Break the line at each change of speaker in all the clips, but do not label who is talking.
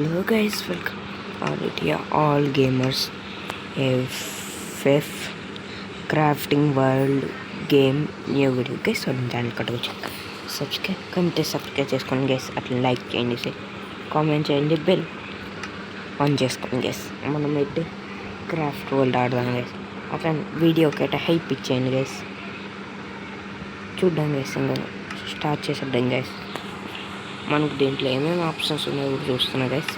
Hello guys, welcome all gamers. FF Crafting World game new video guys. So channel కట్టవచ్చు subscribe కంటే subscribe చేసుకోండి guys. అట్లా like చేయండి, comment చేయండి, bell on చేసుకోండి గైస్. మనం అయితే క్రాఫ్ట్ వరల్డ్ ఆడదాం గైస్. అట్లా వీడియోకి అయితే హైప్ ఇచ్చేయండి గైస్. చూద్దాం గైస్, ఇంకా స్టార్ట్ చేసేద్దాం గైస్. మనకు దీంట్లో ఏమేమి ఆప్షన్స్ ఉన్నాయో కూడా చూస్తున్నా గైస్.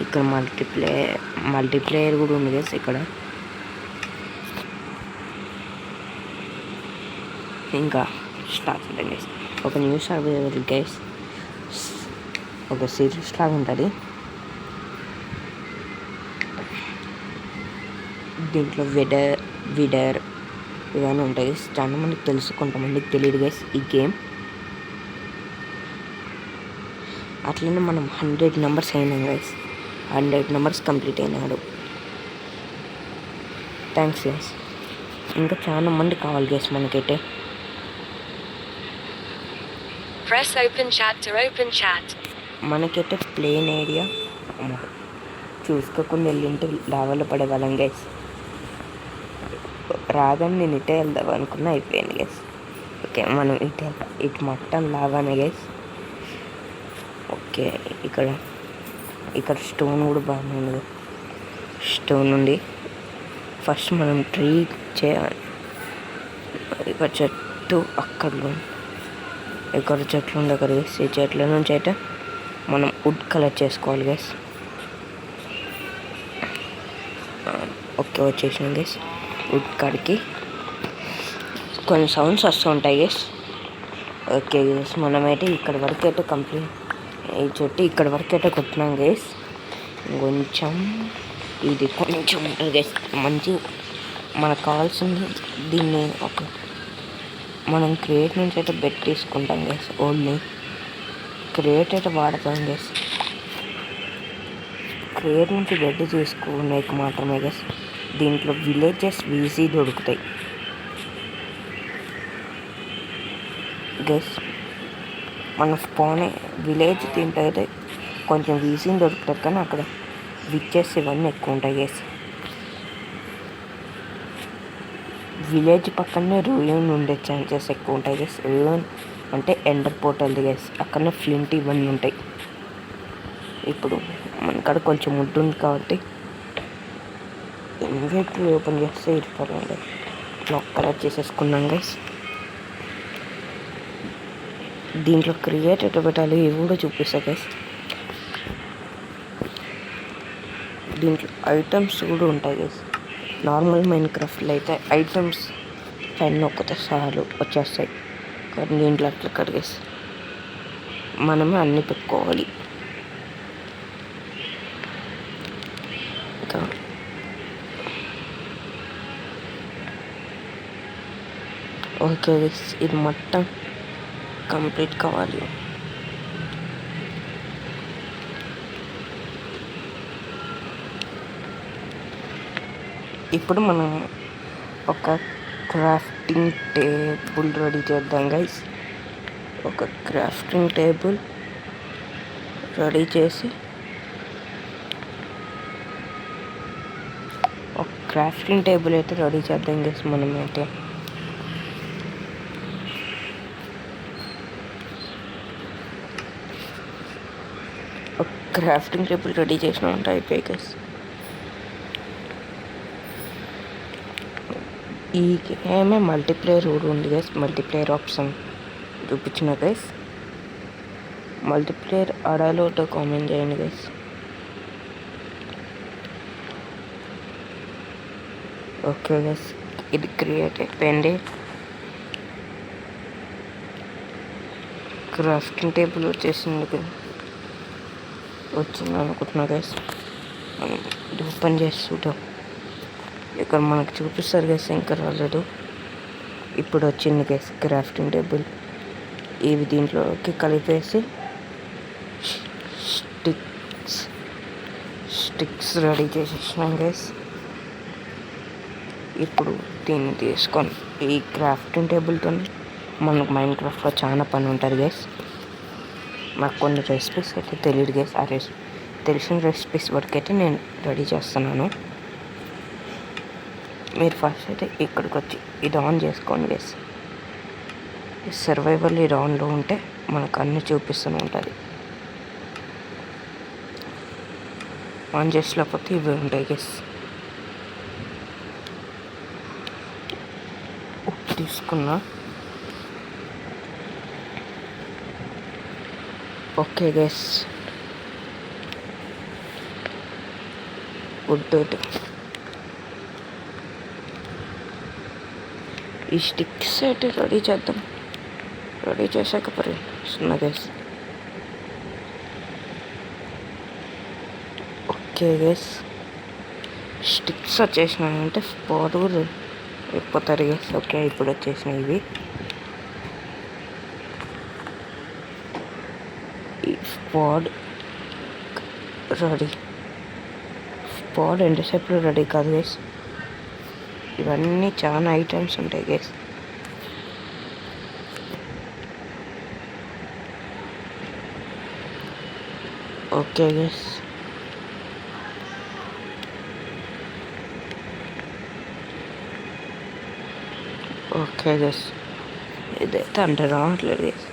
ఇక్కడ మల్టీప్లేయర్ కూడా ఉంది గైస్. ఇక్కడ ఇంకా స్టార్ట్ చేద్దాం గైస్. ఒక న్యూ సర్వైవల్ గైస్, ఒక సిరీస్ లాగా ఉంటుంది. దీంట్లో విడర్ ఇవన్నీ ఉంటాయి గైస్. చాలా మందికి తెలుసు, కొంతమందికి తెలియదు గైస్ ఈ గేమ్. అట్లనే మనం 100 నెంబర్స్ అయినాం గైస్. 100 నెంబర్స్ కంప్లీట్ అయినాడు. Thanks guys. ఇంకా చాలా మంది కావాలి గైస్ మనకైతే.
Press open chat to open chat.
మనకైతే ప్లేన్ ఏరియా చూసుకోకుండా వెళ్ళింటే లావాలో పడేవాళ్ళం గైస్. రాగానే నేను ఇటే వెళ్దాం అనుకున్నా, అయిపోయాను గైస్. ఓకే, మనం ఇటు మొత్తం లావానే గైస్. ఓకే, ఇక్కడ స్టోన్ కూడా బాగానే ఉంది. స్టోన్ ఉంది. ఫస్ట్ మనం ట్రీ చేయాలి. ఇక్కడ చెట్టు ఇక్కడ చెట్లు ఉండే కదా గైస్. ఈ చెట్ల నుంచి అయితే మనం వుడ్ కలెక్ట్ చేసుకోవాలి గైస్. ఓకే, వచ్చేసినాం గైస్. వుడ్ కాడికి కొన్ని సౌండ్స్ వస్తూ ఉంటాయి గైస్. ఓకే గైస్, మనమైతే ఇక్కడ వరకు అయితే కంప్లీట్, ఈ చెట్టు ఇక్కడ వరకు అయితే కొట్టినాం గైస్. ఇది కొంచెం ఉంటుంది గైస్. మంచి మనకు కావాల్సింది దీన్ని మనం క్రియేట్ నుంచి అయితే బెడ్ తీసుకుంటాం గైస్. ఓన్లీ క్రియేట్ అయితే వాడతాం గైస్. క్రియేట్ నుంచి బెడ్ తీసుకునేకి మాత్రమే గైస్. దీంట్లో విలేజెస్ ఈజీ దొరుకుతాయి గైస్. మన స్పాన్ విలేజ్ దీంట్లో అయితే కొంచెం ఈజీ దొరుకుతుంది, కానీ అక్కడ విచ్చెస్ ఇవన్నీ ఎక్కువ ఉంటాయి గైస్. విలేజ్ పక్కనే రూయిన్ ఉండే ఛాన్సెస్ ఎక్కువ ఉంటాయి గైస్. రూయిన్ అంటే ఎండర్ పోర్టల్ది గైస్. అక్కడనే ఫ్లింట్ ఇవన్నీ ఉంటాయి. ఇప్పుడు మనకాడ కొంచెం ఉంటుంది కాబట్టి ఇన్వెంటరీ ఓపెన్ చేస్తే ఇరిపోతుంది. లాక్ కలెక్ట్ చేసేసుకున్నాం గైస్. దీంట్లో క్రియేట్ ఎట్లా పెట్టాలి ఇవి కూడా చూపిస్తా గైస్. దీంట్లో ఐటమ్స్ కూడా ఉంటాయి గైస్. నార్మల్ మైన్క్రాఫ్ట్లో అయితే ఐటమ్స్ పైన నొక్కితే చాలు వచ్చేస్తాయి, కానీ దీంట్లో అట్లా కడిగేసి మనమే అన్నీ పెట్టుకోవాలి. ఇంకా ఓకే గైస్, ఇది మొత్తం కంప్లీట్ కావాలి. ఇప్పుడు మనం ఒక క్రాఫ్టింగ్ టేబుల్ రెడీ చేద్దాం గైస్. ఒక క్రాఫ్టింగ్ టేబుల్ రెడీ చేసి ఒక క్రాఫ్టింగ్ టేబుల్ అయితే రెడీ చేద్దాం గైస్. మనమైతే ఒక క్రాఫ్టింగ్ టేబుల్ రెడీ చేసినామంటే అయిపోయాయి గైస్. ఈ గేమే మల్టీప్లేయర్ కూడా ఉంది గైస్. మల్టీప్లేయర్ ఆప్షన్ చూపించిన గైస్. మల్టీప్లేయర్ ఆడాలో కామెంట్ చేయండి గైస్. ఓకే గైస్, ఇది క్రియేట్ అయిపోయింది. క్రాఫ్టింగ్ టేబుల్ వచ్చింది అనుకుంటున్నా గైస్. మనం ఇది ఓపెన్ చేసి చూద్దాం. ఇక్కడ మనకు చూపిస్తారు గైస్, ఇంకా రాలేదు. ఇప్పుడు వచ్చింది గైస్ క్రాఫ్టింగ్ టేబుల్. ఇవి దీంట్లోకి కలిపేసి స్టిక్స్ రెడీ చేసేసినాం గైస్. ఇప్పుడు దీన్ని తీసుకొని ఈ క్రాఫ్టింగ్ టేబుల్తో మనకు మైన్క్రాఫ్ట్లో చాలా పని ఉంటుంది గైస్. నాకు కొన్ని రెసిపీస్ అయితే తెలియదు గైస్. తెలిసిన రెసిపీస్ వరకైతే నేను రెడీ చేస్తున్నాను. మీరు ఫస్ట్ అయితే ఇక్కడికి వచ్చి ఇది ఆన్ చేసుకోండి గైస్. సర్వైవల్ ఇది ఆన్లో ఉంటే మనకు అన్నీ చూపిస్తూనే ఉంటుంది. ఆన్ చేసలేకపోతే ఇవి ఉంటాయి గైస్. ఉప్పు తీసుకున్నా. Okay guys, good. ఈ స్టిక్స్ అయితే రెడీ చేద్దాం. రెడీ చేశాక పరిస్తున్నా గైస్. ఓకే గైస్, స్టిక్స్ వచ్చేసినాయంటే స్పాట్ కూడా అయిపోతారు గైస్. ఓకే, ఇప్పుడు వచ్చేసినాయి ఇవి. ఈ స్పాడ్ రెడీ. స్పాడ్ ఎంతసేపులో రెడీ కాదు గైస్. ఇవన్నీ చాలా ఐటమ్స్ ఉంటాయి guys. Okay guys, okay guys, ఇదైతే అంటే రావట్లేదు గైస్.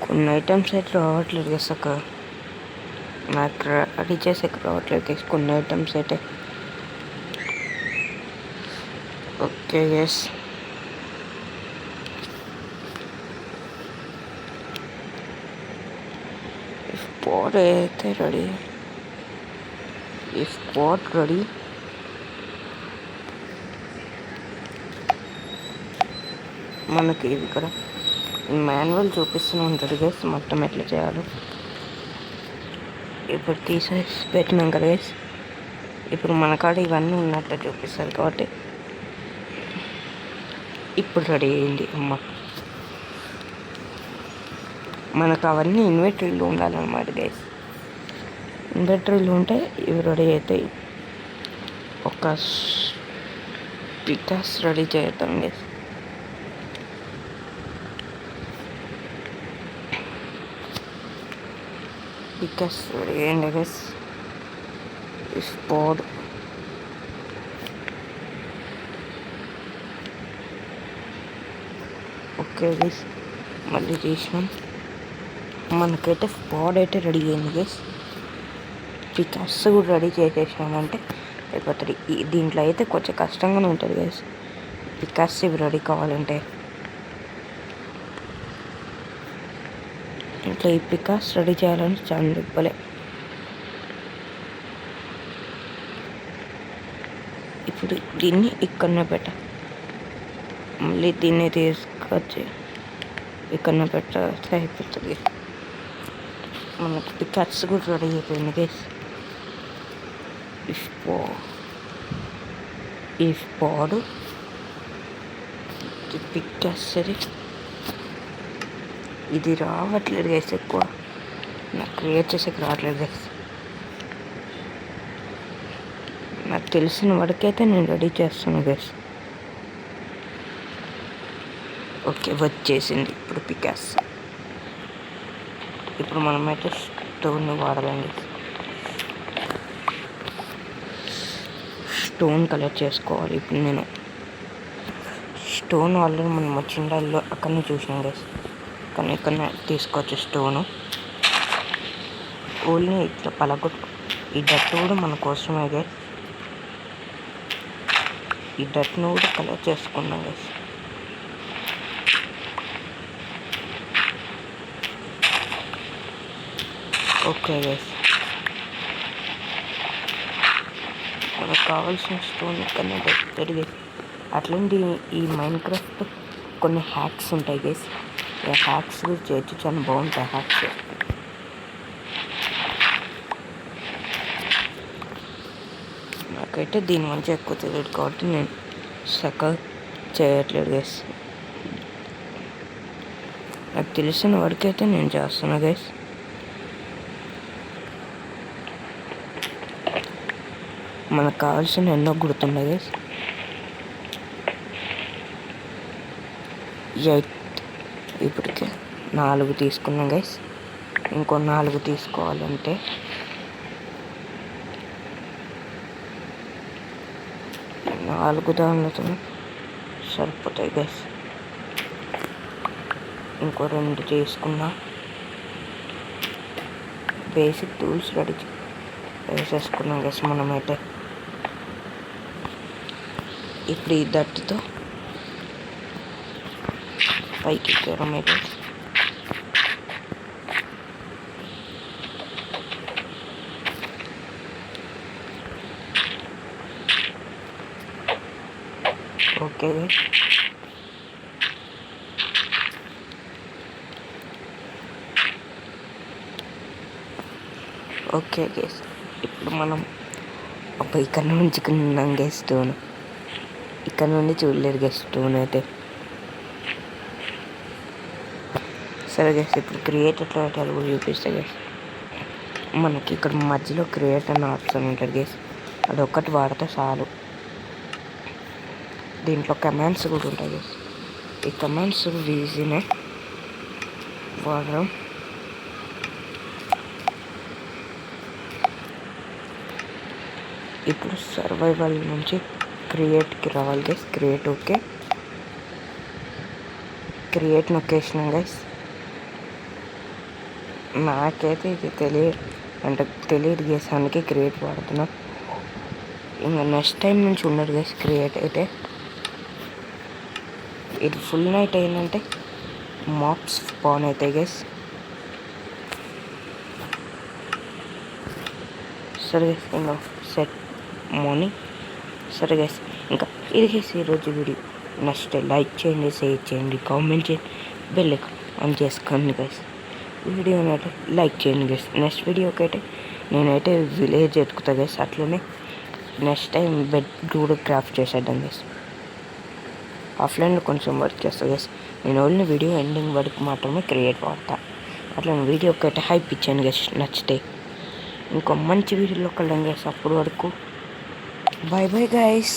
కొన్ని ఐటమ్స్ అయితే రావట్లేదు గైస్. నాకు రెడీ చేసే రావట్లేదు గైస్ కొన్ని ఐటమ్స్ అయితే. ఓకే గైస్, స్పాట్ అయితే రెడీ. ఈ స్పాట్ రెడీ. మనకి ఇది ఇక్కడ మాన్యువల్ చూపిస్తూనే ఉంటుంది గైస్ మొత్తం ఎట్లా చేయాలో. ఇప్పుడు తీసేసి పెట్టినాం కదా గైస్. ఇప్పుడు మన కాడ ఇవన్నీ ఉన్నట్టు చూపిస్తారు కాబట్టి ఇప్పుడు రెడీ అయింది. మనకు అవన్నీ ఇన్వెంటరీలో ఉండాలన్నమాట గైస్. ఇన్వెంటరీలో ఉంటే ఇవి రెడీ అవుతాయి. ఒక పికాస్ రెడీ చేద్దాం గైస్. పికాస్ రెడీ అయ్యండి గైస్. స్పాడ్ ఓకే గైస్, మళ్ళీ చేసినాం. మనకైతే స్పాడ్ అయితే రెడీ అయింది గైస్. పికాస్ కూడా రెడీ చేసేసినామంటే అయిపోతుంది. దీంట్లో అయితే కొంచెం కష్టంగానే ఉంటుంది గైస్ పికాస్ ఇవి రెడీ కావాలంటే. ఇట్లా ఈ పికాస్ రెడీ చేయాలని చాలా చెప్పలే. ఇప్పుడు దీన్ని ఇక్కడనే మళ్ళీ దీన్ని తీసుకొచ్చి ఇక్కడనే పెట్టేస్తే అయిపోతుంది. మనకి పికాస్ కూడా రెడీ అయిపోయింది గైస్. ఈ స్పాడ్ పికాస్ ఇది రావట్లేదు గైస్. ఎక్కువ నాకు క్రియేట్ చేసేకి రావట్లేదు గైస్. నాకు తెలిసిన వరకైతే నేను రెడీ చేస్తాను గైస్. ఓకే, వచ్చేసింది ఇప్పుడు పికాస్. ఇప్పుడు మనమైతే స్టోన్ని వాడలేం గైస్. స్టోన్ కలెక్ట్ చేసుకోవాలి. ఇప్పుడు నేను స్టోన్ ఆల్రెడీ మనం వచ్చిండాల్లో అక్కడనే చూసినాం గైస్. కానీ ఇక్కడ తీసుకోవచ్చు స్టోను. ఓన్లీ ఇట్లా పలగొట్టు. ఈ డట్టు కూడా మన కోసమే గైస్. ఈ డట్ను కూడా కలెక్ట్ చేసుకున్నాం గైస్. ఓకే గైస్, మనకు కావాల్సిన స్టోన్ ఇక్కడనే దొరుకుతుంది. అట్లాంటి ఈ మైన్క్రాఫ్ట్ కొన్ని హ్యాక్స్ ఉంటాయి గైస్. ఈ హ్యాక్స్ చేయొచ్చు, చాలా బాగుంటాయి హ్యాక్స్. నాకైతే దీని మంచి ఎక్కువ తెలియదు కాబట్టి నేను చక్కగా చేయట్లేదు గైస్. నాకు తెలిసిన వరకైతే నేను చేస్తున్నా గైస్. మనకు కావాల్సిన ఎన్నో గుర్తుండే గైస్. 8 ఇప్పటికే 4 తీసుకున్నాం గైస్. ఇంకో 4 తీసుకోవాలంటే దానితో సరిపోతాయి గైస్. ఇంకో 2 తీసుకున్నా. బేసిక్ టూల్స్ రెడీ వేసేసుకున్నాం గైస్ మనమైతే. ఇప్పుడు ఈ దట్టుతో పైకి ఎక్కడం అయితే ఓకే. ఓకే గైస్, ఇప్పుడు మనం ఇక్కడ నుంచి ఉన్నాం గైస్. స్టోన్ ఇక్కడ నుండి చూడలేరు గైస్ స్టోన్ అయితే. సరే గైస్, ఇప్పుడు క్రియేట్ ఎట్లా పెట్టాలి కూడా చూపిస్తే గైస్. మనకి ఇక్కడ మధ్యలో క్రియేట్ అన్న ఆప్షన్ ఉంటుంది గైస్, అది ఒక్కటి వాడితే చాలు. దీంట్లో కమాండ్స్ కూడా ఉంటాయి గైస్. ఈ కమాండ్స్ ఈజీనే వాడడం. ఇప్పుడు సర్వైవల్ నుంచి క్రియేట్కి రావాలి గైస్. Create okay. క్రియేట్ నొక్కేసినాం గైస్. నాకైతే ఇది తెలియదు గైస్, అందుకే క్రియేట్ వాడుతున్నా. ఇంకా నెక్స్ట్ టైం నుంచి ఉండదు గైస్ క్రియేట్ అయితే. ఇది ఫుల్ నైట్ అయిందంటే మాప్స్ స్పాన్ అవుతాయి గైస్. సరే గైస్, ఇంకా సెట్ మార్నింగ్. సరే గైస్, ఇంకా ఇది గైస్ ఈరోజు వీడియో. నచ్చితే లైక్ చేయండి, షేర్ చేయండి, కామెంట్ చేయండి, బెల్ ఆన్ చేసుకోండి గైస్. వీడియోని అయితే లైక్ చేయండి గైస్. నెక్స్ట్ వీడియోకి అయితే నేనైతే విలేజ్ ఎత్తుకుతా గైస్. అట్లనే నెక్స్ట్ టైం బెడ్ కూడా క్రాఫ్ట్ చేసేద్దాం గైస్. ఆఫ్లైన్లో కొంచెం వర్క్ చేస్తా గైస్. నేను ఓన్లీ వీడియో ఎండింగ్ వరకు మాత్రమే క్రియేట్ వాడతా. అట్లా వీడియోకి అయితే హైప్ ఇచ్చాను గైస్. నచ్చితే ఇంకో మంచి వీడియోలో కలడం గైస్. అప్పటి వరకు బాయ్ బాయ్ గైస్.